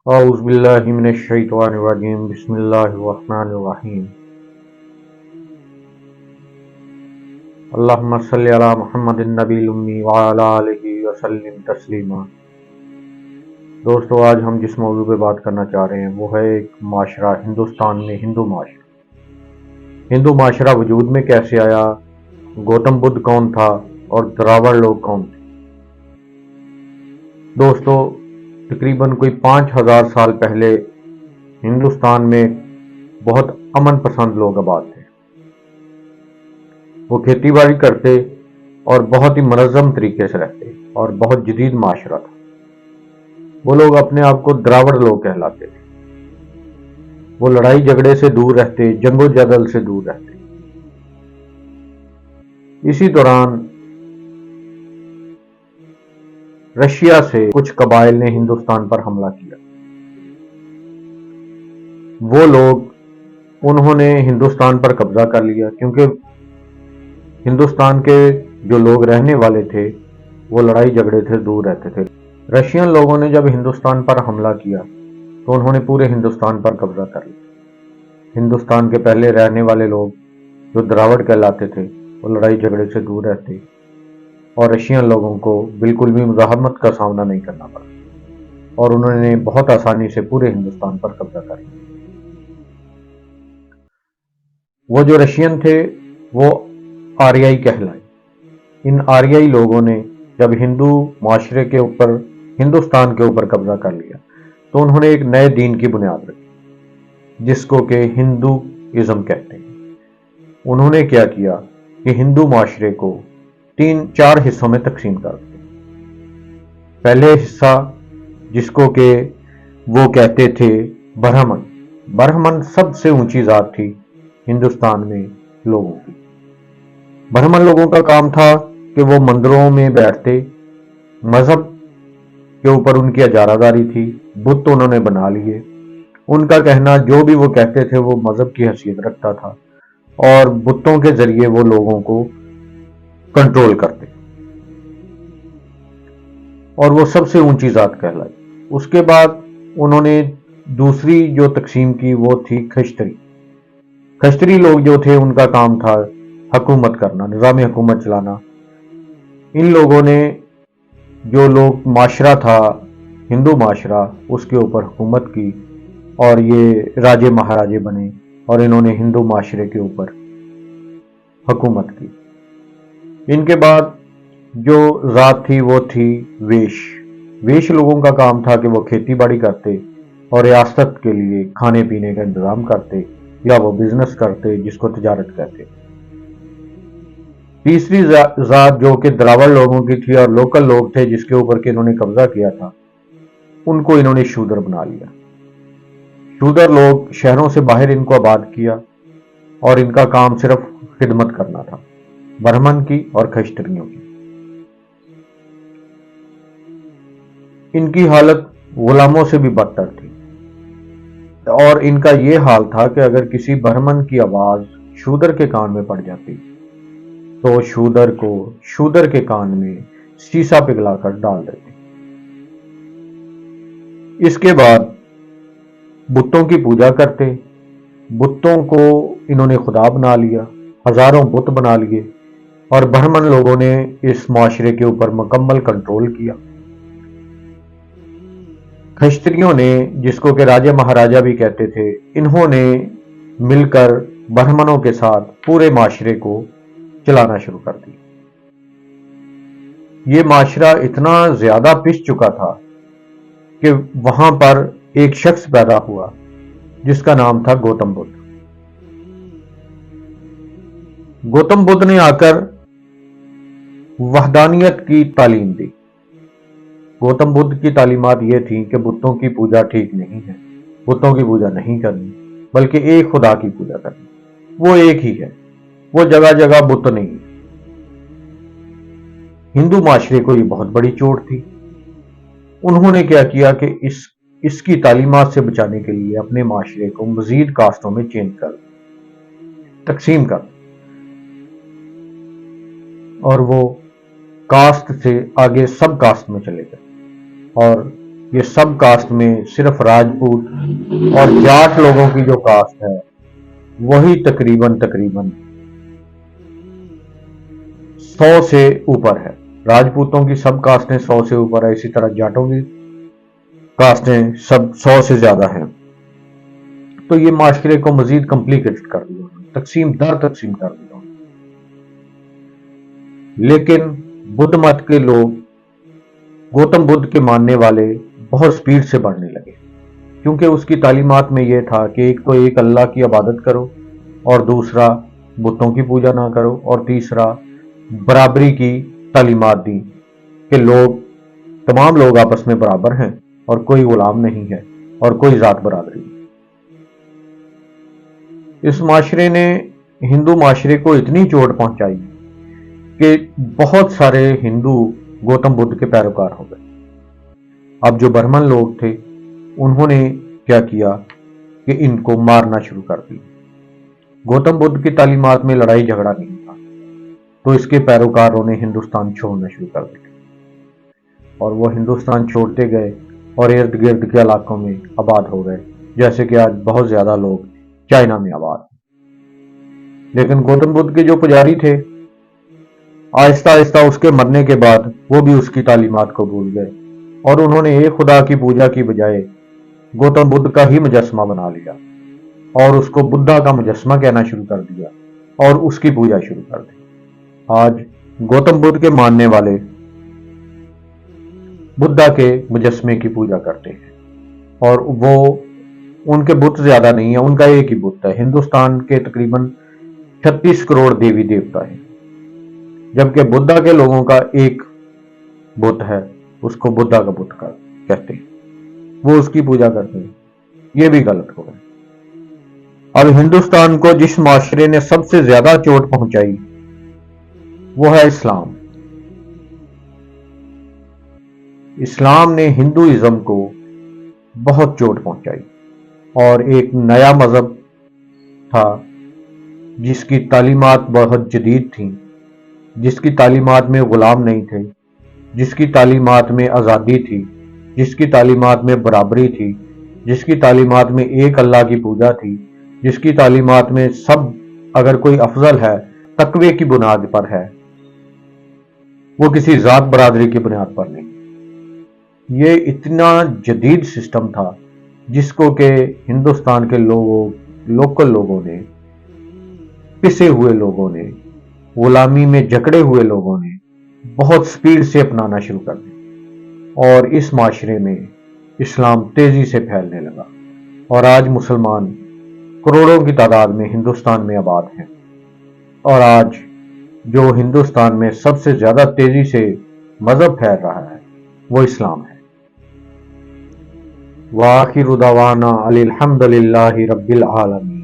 اعوذ باللہ من الشیطان الرجیم بسم اللہ الرحمن الرحیم اللہم صلی علی محمد النبی الامی وعلی آلہ وسلم تسلیما۔ دوستو، آج ہم جس موضوع پہ بات کرنا چاہ رہے ہیں وہ ہے ایک معاشرہ ہندوستان میں، ہندو معاشرہ وجود میں کیسے آیا، گوتم بدھ کون تھا اور دراوڑ لوگ کون تھے۔ دوستو، تقریباً کوئی 5000 سال پہلے ہندوستان میں بہت امن پسند لوگ آباد تھے۔ وہ کھیتی باڑی کرتے اور بہت ہی منظم طریقے سے رہتے اور بہت جدید معاشرہ تھا۔ وہ لوگ اپنے آپ کو دراوڑ لوگ کہلاتے تھے۔ وہ لڑائی جھگڑے سے دور رہتے، جنگ و جدل سے دور رہتے۔ اسی دوران رشیا سے کچھ قبائل نے ہندوستان پر حملہ کیا۔ وہ لوگ انہوں نے ہندوستان پر قبضہ کر لیا، کیونکہ ہندوستان کے جو لوگ رہنے والے تھے وہ لڑائی جھگڑے سے دور رہتے تھے۔ رشین لوگوں نے جب ہندوستان پر حملہ کیا تو انہوں نے پورے ہندوستان پر قبضہ کر لیا۔ ہندوستان کے پہلے رہنے والے لوگ جو دراوڑ کہلاتے تھے وہ لڑائی جھگڑے سے دور رہتے اور رشین لوگوں کو بالکل بھی مزاحمت کا سامنا نہیں کرنا پڑا اور انہوں نے بہت آسانی سے پورے ہندوستان پر قبضہ کر لیا۔ وہ جو رشین تھے وہ آریائی کہلائے۔ ان آریائی لوگوں نے جب ہندو معاشرے کے اوپر، ہندوستان کے اوپر قبضہ کر لیا تو انہوں نے ایک نئے دین کی بنیاد رکھی جس کو کہ ہندوازم کہتے ہیں۔ انہوں نے کیا کیا کہ ہندو معاشرے کو 3-4 حصوں میں تقسیم کر دیا۔ پہلے حصہ جس کو کہ وہ کہتے تھے برہمن۔ برہمن سب سے اونچی ذات تھی ہندوستان میں لوگوں کی۔ برہمن لوگوں کا کام تھا کہ وہ مندروں میں بیٹھتے، مذہب کے اوپر ان کی اجارہ داری تھی، بت انہوں نے بنا لیے۔ ان کا کہنا جو بھی وہ کہتے تھے وہ مذہب کی حیثیت رکھتا تھا اور بتوں کے ذریعے وہ لوگوں کو کنٹرول کرتے اور وہ سب سے اونچی ذات کہلائی۔ اس کے بعد انہوں نے دوسری جو تقسیم کی وہ تھی کھشتری۔ کھشتری لوگ جو تھے ان کا کام تھا حکومت کرنا، نظام حکومت چلانا۔ ان لوگوں نے جو لوگ معاشرہ تھا ہندو معاشرہ اس کے اوپر حکومت کی اور یہ راجے مہاراجے بنے اور انہوں نے ہندو معاشرے کے اوپر حکومت کی۔ ان کے بعد جو ذات تھی وہ تھی ویش۔ ویش لوگوں کا کام تھا کہ وہ کھیتی باڑی کرتے اور ریاست کے لیے کھانے پینے کا انتظام کرتے یا وہ بزنس کرتے جس کو تجارت کہتے۔ تیسری ذات جو کہ دراوڑ لوگوں کی تھی اور لوکل لوگ تھے جس کے اوپر کہ انہوں نے قبضہ کیا تھا، ان کو انہوں نے شودر بنا لیا۔ شودر لوگ شہروں سے باہر ان کو آباد کیا اور ان کا کام صرف خدمت کرنا تھا، برہمن کی اور کھشتریوں کی۔ ان کی حالت غلاموں سے بھی بدتر تھی اور ان کا یہ حال تھا کہ اگر کسی برہمن کی آواز شودر کے کان میں پڑ جاتی تو شودر کو شودر کے کان میں سیسا پگھلا کر ڈال دیتے۔ اس کے بعد بتوں کی پوجا کرتے، بتوں کو انہوں نے خدا بنا لیا، ہزاروں بت بنا لیے اور برہمن لوگوں نے اس معاشرے کے اوپر مکمل کنٹرول کیا۔ کھشتریوں نے، جس کو کہ راجے مہاراجا بھی کہتے تھے، انہوں نے مل کر برہمنوں کے ساتھ پورے معاشرے کو چلانا شروع کر دیا۔ یہ معاشرہ اتنا زیادہ پس چکا تھا کہ وہاں پر ایک شخص پیدا ہوا جس کا نام تھا گوتم بدھ۔ گوتم بدھ نے آ کر وحدانیت کی تعلیم دی۔ گوتم بدھ کی تعلیمات یہ تھیں کہ بتوں کی پوجا ٹھیک نہیں ہے، بتوں کی پوجا نہیں کرنی، بلکہ ایک خدا کی پوجا کرنی، وہ ایک ہی ہے، وہ جگہ جگہ بت نہیں ہے۔ ہندو معاشرے کو یہ بہت بڑی چوٹ تھی۔ انہوں نے کیا کیا کہ اس کی تعلیمات سے بچانے کے لیے اپنے معاشرے کو مزید کاسٹوں میں چینج کر تقسیم کر اور وہ کاسٹ سے آگے سب کاسٹ میں چلے گئے اور یہ سب کاسٹ میں صرف راجپوت اور جاٹ لوگوں کی جو کاسٹ ہے وہی تقریباً 100 سے اوپر ہے۔ راجپوتوں کی سب کاسٹیں 100 سے اوپر ہے، اسی طرح جاٹوں کی کاسٹیں سب 100 سے زیادہ ہیں۔ تو یہ معاشرے کو مزید کمپلیکیٹڈ کر دیا، تقسیم کر دیا۔ لیکن بدھ مت کے لوگ، گوتم بدھ کے ماننے والے بہت سپیڈ سے بڑھنے لگے، کیونکہ اس کی تعلیمات میں یہ تھا کہ ایک تو ایک اللہ کی عبادت کرو، اور دوسرا بتوں کی پوجا نہ کرو، اور تیسرا برابری کی تعلیمات دی کہ تمام لوگ آپس میں برابر ہیں اور کوئی غلام نہیں ہے اور کوئی ذات برادری نہیں۔ اس معاشرے نے ہندو معاشرے کو اتنی چوٹ پہنچائی کہ بہت سارے ہندو گوتم بدھ کے پیروکار ہو گئے۔ اب جو برہمن لوگ تھے انہوں نے کیا کیا کہ ان کو مارنا شروع کر دیا۔ گوتم بدھ کی تعلیمات میں لڑائی جھگڑا نہیں تھا، تو اس کے پیروکاروں نے ہندوستان چھوڑنا شروع کر دیا، اور وہ ہندوستان چھوڑتے گئے اور ارد گرد کے علاقوں میں آباد ہو گئے، جیسے کہ آج بہت زیادہ لوگ چائنا میں آباد ہیں۔ لیکن گوتم بدھ کے جو پجاری تھے، آہستہ آہستہ اس کے مرنے کے بعد وہ بھی اس کی تعلیمات کو بھول گئے، اور انہوں نے ایک خدا کی پوجا کی بجائے گوتم بدھ کا ہی مجسمہ بنا لیا، اور اس کو بدھا کا مجسمہ کہنا شروع کر دیا اور اس کی پوجا شروع کر دی۔ آج گوتم بدھ کے ماننے والے بدھا کے مجسمے کی پوجا کرتے ہیں، اور وہ ان کے بت زیادہ نہیں ہیں، ان کا ایک ہی بت ہے۔ ہندوستان کے تقریباً 36 کروڑ دیوی دیوتا ہیں، جبکہ بدھا کے لوگوں کا ایک بت ہے، اس کو بدھا کا بت کہتے ہیں، وہ اس کی پوجا کرتے ہیں۔ یہ بھی غلط ہو گئے۔ اب ہندوستان کو جس معاشرے نے سب سے زیادہ چوٹ پہنچائی وہ ہے اسلام۔ اسلام نے ہندوازم کو بہت چوٹ پہنچائی، اور ایک نیا مذہب تھا جس کی تعلیمات بہت جدید تھیں، جس کی تعلیمات میں غلام نہیں تھے، جس کی تعلیمات میں آزادی تھی، جس کی تعلیمات میں برابری تھی، جس کی تعلیمات میں ایک اللہ کی پوجا تھی، جس کی تعلیمات میں سب اگر کوئی افضل ہے تقوی کی بنیاد پر ہے، وہ کسی ذات برادری کی بنیاد پر نہیں۔ یہ اتنا جدید سسٹم تھا جس کو کہ ہندوستان کے لوکل لوگوں نے، پسے ہوئے لوگوں نے، غلامی میں جکڑے ہوئے لوگوں نے بہت سپیڈ سے اپنانا شروع کر دیا، اور اس معاشرے میں اسلام تیزی سے پھیلنے لگا، اور آج مسلمان کروڑوں کی تعداد میں ہندوستان میں آباد ہیں، اور آج جو ہندوستان میں سب سے زیادہ تیزی سے مذہب پھیل رہا ہے وہ اسلام ہے۔ وآخر دعوانا الحمد للہ رب العالمین۔